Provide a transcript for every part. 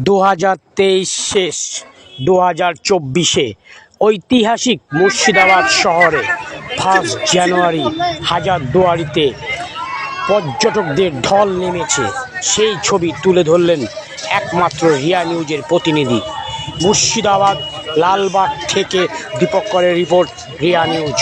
2023 শেষ 2024-এ ঐতিহাসিক মুর্শিদাবাদ শহরে 1 জানুয়ারি হাজারদুয়ারিতে পর্যটকদের ঢল নেমেছে। সেই ছবি তুলে ধরলেন একমাত্র রিয়া নিউজের প্রতিনিধি। মুর্শিদাবাদ লালবাগ থেকে দীপকরের report, Riya News.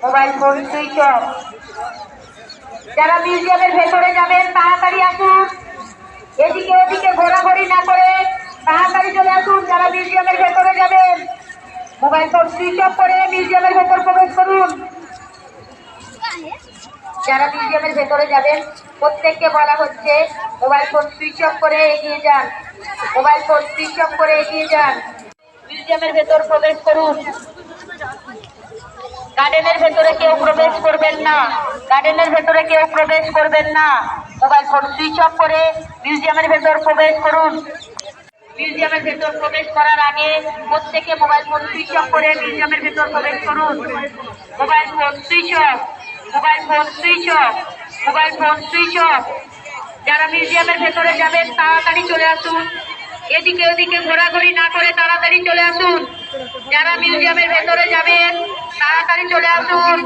Mobile phone switch off. যারা মিউজিয়ামের ভেতরে যাবেন তাড়াতাড়ি আসুন, এদিকে ওদিকে ঘোরাঘুরি না করে তাড়াতাড়ি চলে আসুন। যারা মিউজিয়ামের ভেতরে যাবেন মোবাইল ফোন সুইচ অফ করে মিউজিয়ামের ভেতর প্রবেশ করুন। যারা মিউজিয়ামের ভেতরে যাবেন প্রত্যেককে বলা হচ্ছে মোবাইল ফোন সুইচ অফ করে এগিয়ে যান, মোবাইল ফোন সুইচ অফ করে এগিয়ে যান। মিউজিয়ামের ভেতর প্রবেশ করুন। গার্ডেনের ভেতরে কেউ প্রবেশ করবেন না, গার্ডেনের ভেতরে কেউ প্রবেশ করবেন না। মোবাইল ফোন সুইচ অফ করে মিউজিয়ামের ভেতর প্রবেশ করুন। মিউজিয়ামের ভেতর প্রবেশ করার আগে প্রত্যেকে মোবাইল ফোন সুইচ অফ করে মিউজিয়ামের ভেতর প্রবেশ করুন। Mobile phone switch of, mobile phone switch of, mobile phone switch off. যারা মিউজিয়ামের ভেতরে যাবেন তাড়াতাড়ি চলে আসুন, এদিকে ওদিকে ঘোরাঘুরি না করে তাড়াতাড়ি চলে আসুন। যারা মিউজিয়ামের ভেতরে যাবেন তাড়াতাড়ি চলে আসুন।